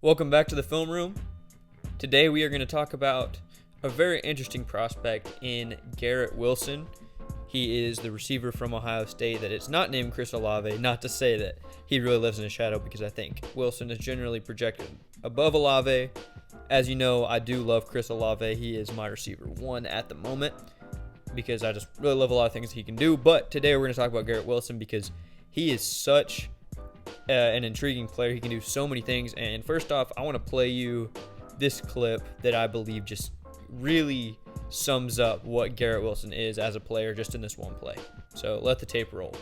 Welcome back to the film room. Today we are going to talk about a very interesting prospect in Garrett Wilson. He is the receiver from Ohio State that is not named Chris Olave, not to say that he really lives in a shadow, because I think Wilson is generally projected above Olave. As you know, I do love Chris Olave. He is my receiver one at the moment because I just really love a lot of things he can do. But today we're going to talk about Garrett Wilson because he is such an intriguing player. He can do so many things. And first off, I want to play you this clip that I believe just really sums up what Garrett Wilson is as a player just in this one play. So let the tape roll.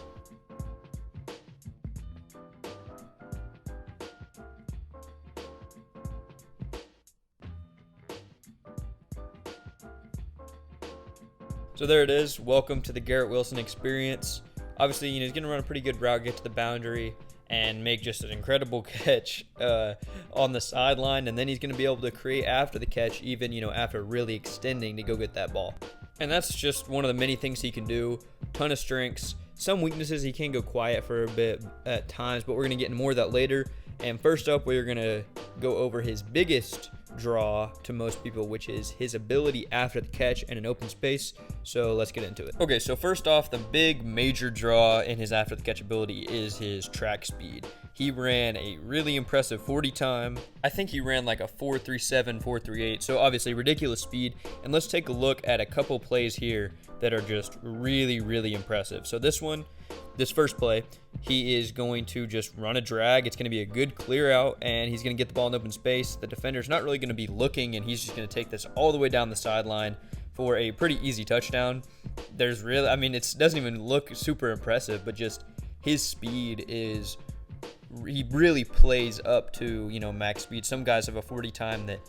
So there it is. Welcome to the Garrett Wilson experience. Obviously, he's going to run a pretty good route, get to the boundary, and make just an incredible catch on the sideline. And then he's going to be able to create after the catch, even, after really extending to go get that ball. And that's just one of the many things he can do. Ton of strengths. Some weaknesses, he can go quiet for a bit at times, but we're going to get into more of that later. And first up, we're going to go over his biggest draw to most people, which is his ability after the catch in an open space. So let's get into it. Okay, so first off, the big major draw in his after the catch ability is his track speed. He ran a really impressive 40 time. I think he ran like a 4.37, 4.38. So obviously ridiculous speed. And let's take a look at a couple plays here that are just really, really impressive. So this first play, he is going to just run a drag. It's going to be a good clear out, and he's going to get the ball in open space. The defender's not really going to be looking, and he's just going to take this all the way down the sideline for a pretty easy touchdown. It doesn't even look super impressive, but just his speed he really plays up to, max speed. Some guys have a 40 time that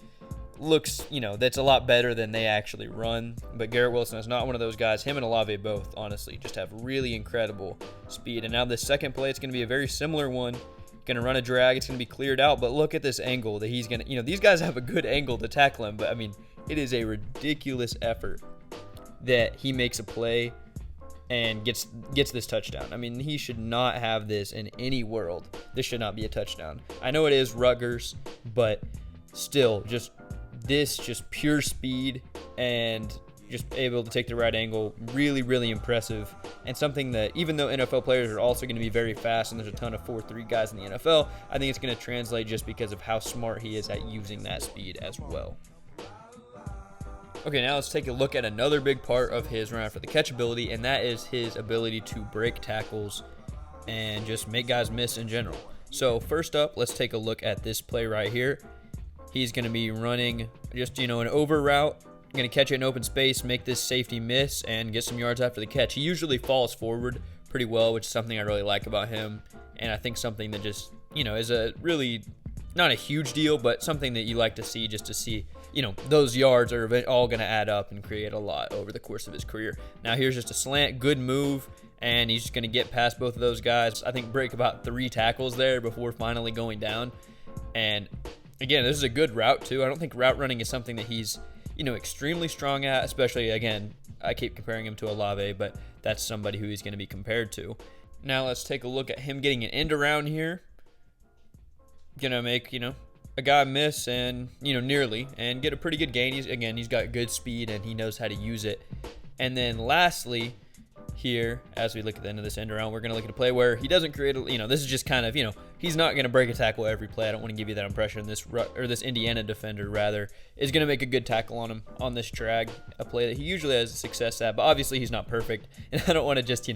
looks, that's a lot better than they actually run. But Garrett Wilson is not one of those guys. Him and Olave both, honestly, just have really incredible speed. And now this second play, it's going to be a very similar one. Going to run a drag. It's going to be cleared out. But look at this angle that he's going to, these guys have a good angle to tackle him. But, it is a ridiculous effort that he makes a play and gets this touchdown. He should not have this in any world. This should not be a touchdown. I know it is Rutgers, but still, just pure speed and just able to take the right angle. Really, really impressive. And something that, even though NFL players are also going to be very fast and there's a ton of 4.3 guys in the NFL, I think it's going to translate just because of how smart he is at using that speed as well. Okay, now let's take a look at another big part of his run after the catch ability, and that is his ability to break tackles and just make guys miss in general. So first up, let's take a look at this play right here. He's going to be running just, an over route, going to catch it in open space, make this safety miss, and get some yards after the catch. He usually falls forward pretty well, which is something I really like about him, and I think something that just, is a really, not a huge deal, but something that you like to see, just to see, those yards are all going to add up and create a lot over the course of his career. Now here's just a slant, good move, and he's just going to get past both of those guys. I think break about 3 tackles there before finally going down. And again, this is a good route too. I don't think route running is something that he's, extremely strong at, especially, again, I keep comparing him to Olave, but that's somebody who he's going to be compared to. Now let's take a look at him getting an end around here. Going to make, a guy miss and, nearly, and get a pretty good gain. He's got good speed and he knows how to use it. And then lastly, here, as we look at the end of this end around, we're going to look at a play where he doesn't create this is just kind of, he's not going to break a tackle every play. I don't want to give you that impression. This Indiana defender, rather, is going to make a good tackle on him on this drag, a play that he usually has success at, but obviously he's not perfect. And I don't want to just,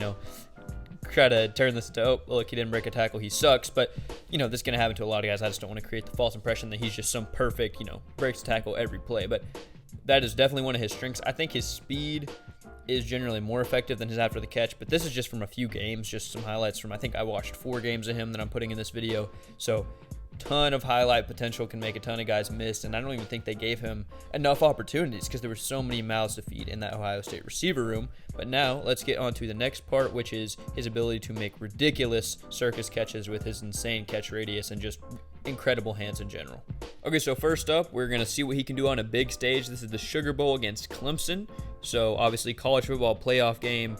try to turn this to, look, he didn't break a tackle, he sucks. But, this is going to happen to a lot of guys. I just don't want to create the false impression that he's just some perfect, breaks a tackle every play. But that is definitely one of his strengths. I think his speed is generally more effective than his after the catch, but this is just from a few games, just some highlights from, I think I watched 4 games of him that I'm putting in this video. So ton of highlight potential, can make a ton of guys miss, and I don't even think they gave him enough opportunities because there were so many mouths to feed in that Ohio State receiver room. But now let's get on to the next part, which is his ability to make ridiculous circus catches with his insane catch radius and just incredible hands in general. Okay, so first up, we're going to see what he can do on a big stage. This is the Sugar Bowl against Clemson. So obviously college football playoff game,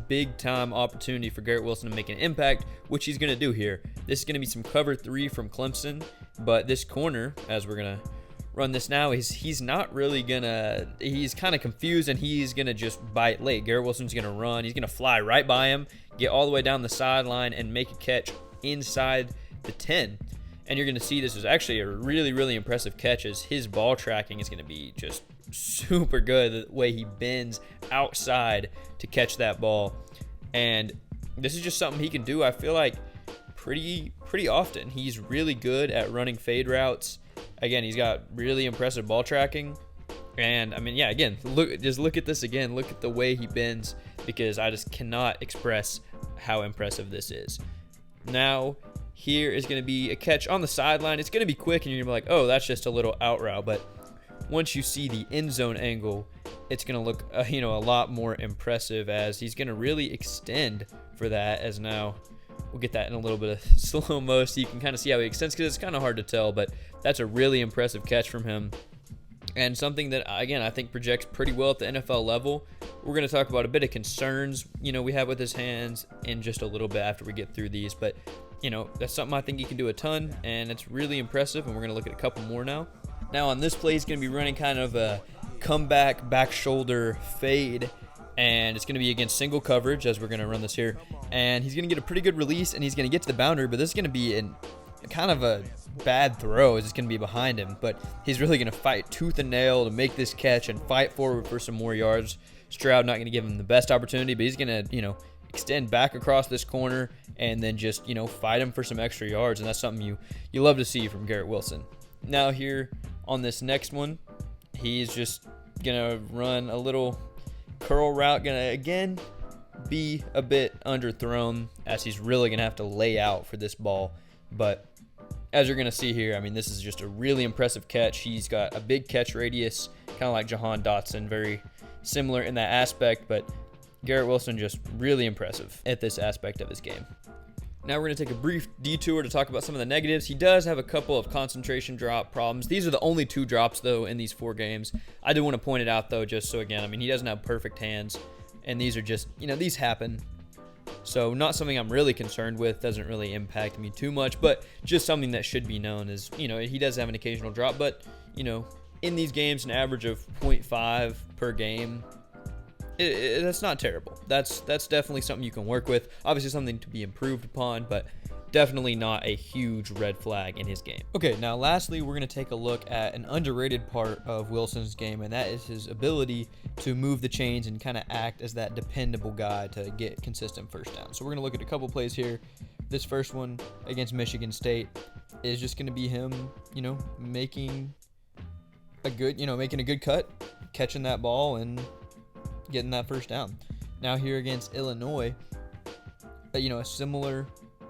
big time opportunity for Garrett Wilson to make an impact, which he's going to do here. This is going to be some cover 3 from Clemson, But this corner, as we're going to run this now, he's not really gonna, he's kind of confused, and he's gonna just bite late. Garrett Wilson's gonna run, he's gonna fly right by him, get all the way down the sideline, and make a catch inside the 10. And you're gonna see this is actually a really, really impressive catch, as his ball tracking is gonna be just super good, the way he bends outside to catch that ball. And this is just something he can do, I feel like, pretty often. He's really good at running fade routes. Again, he's got really impressive ball tracking. And I mean, yeah, again, look at this again. Look at the way he bends, because I just cannot express how impressive this is. Now, here is going to be a catch on the sideline. It's going to be quick, and you're going to be like, oh, that's just a little out route. But once you see the end zone angle, it's going to look, a lot more impressive, as he's going to really extend for that. As now, we'll get that in a little bit of slow-mo so you can kind of see how he extends, because it's kind of hard to tell, but that's a really impressive catch from him. And something that, again, I think projects pretty well at the NFL level. We're going to talk about a bit of concerns, we have with his hands in just a little bit after we get through these. But, that's something I think he can do a ton, and it's really impressive, and we're going to look at a couple more now. Now, on this play, he's going to be running kind of a comeback back shoulder fade, and it's going to be against single coverage, as we're going to run this here. And he's going to get a pretty good release, and he's going to get to the boundary, but this is going to be kind of a bad throw, as it's going to be behind him. But he's really going to fight tooth and nail to make this catch and fight forward for some more yards. Stroud not going to give him the best opportunity, but he's going to, extend back across this corner and then just, fight him for some extra yards. And that's something you love to see from Garrett Wilson. Now here on this next one, he's just going to run a little curl route, going to, again, be a bit underthrown, as he's really going to have to lay out for this ball. But as you're going to see here, I mean, this is just a really impressive catch. He's got a big catch radius, kind of like Jahan Dotson, very similar in that aspect, but Garrett Wilson just really impressive at this aspect of his game. Now we're going to take a brief detour to talk about some of the negatives. He does have a couple of concentration drop problems. These are the only 2 drops, though, in these 4 games. I do want to point it out, though, just so, again, I mean, he doesn't have perfect hands, and these are just, these happen. So not something I'm really concerned with, doesn't really impact me too much, but just something that should be known is, he does have an occasional drop, but, in these games, an average of 0.5 per game, that's not terrible. That's definitely something you can work with. Obviously something to be improved upon, but definitely not a huge red flag in his game. Okay, now lastly, we're going to take a look at an underrated part of Wilson's game, and that is his ability to move the chains and kind of act as that dependable guy to get consistent first down. So we're going to look at a couple plays here. This first one against Michigan State is just going to be him, making a good cut, catching that ball, and getting that first down. Now here against Illinois, a similar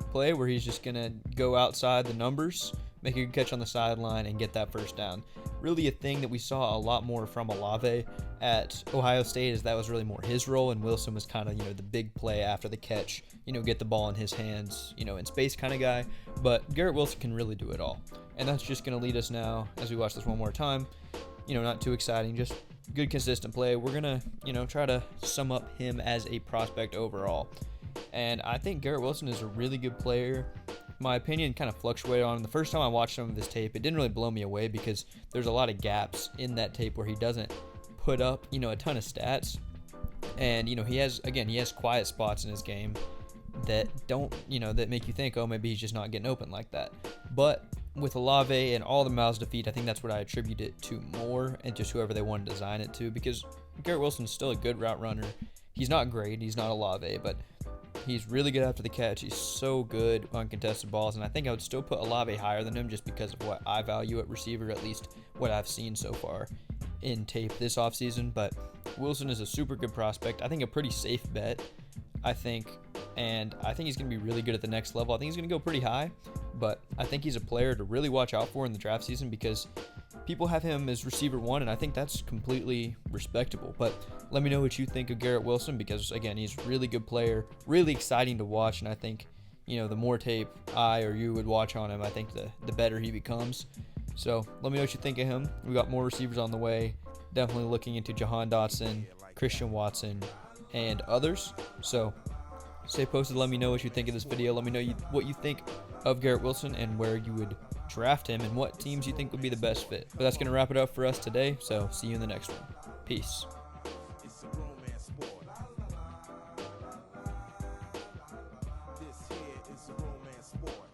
play where he's just going to go outside the numbers, make a good catch on the sideline, and get that first down. Really a thing that we saw a lot more from Olave at Ohio State, is that was really more his role, and Wilson was kind of, the big play after the catch, get the ball in his hands, in space kind of guy. But Garrett Wilson can really do it all. And that's just going to lead us now, as we watch this one more time, not too exciting, just good consistent play. We're going to, try to sum up him as a prospect overall. And I think Garrett Wilson is a really good player. My opinion kind of fluctuated on him. The first time I watched some of his tape, it didn't really blow me away, because there's a lot of gaps in that tape where he doesn't put up, a ton of stats. And, he has quiet spots in his game that don't, that make you think, oh, maybe he's just not getting open like that. But with Olave and all the mouths to feed, I think that's what I attribute it to more, and just whoever they want to design it to, because Garrett Wilson is still a good route runner. He's not great. He's not Olave, but he's really good after the catch. He's so good on contested balls, and I think I would still put Olave higher than him just because of what I value at receiver, at least what I've seen so far in tape this offseason. But Wilson is a super good prospect. I think a pretty safe bet, and I think he's going to be really good at the next level. I think he's going to go pretty high, but I think he's a player to really watch out for in the draft season, because people have him as receiver 1, and I think that's completely respectable. But let me know what you think of Garrett Wilson, because, again, he's a really good player, really exciting to watch, and I think, the more tape I or you would watch on him, I think the better he becomes. So let me know what you think of him. We got more receivers on the way. Definitely looking into Jahan Dotson, Christian Watson, and others. So stay posted. Let me know what you think of this video. Let me know what you think of Garrett Wilson and where you would draft him and what teams you think would be the best fit. But that's going to wrap it up for us today, so see you in the next one. Peace. It's a romance sport. This here is a romance sport.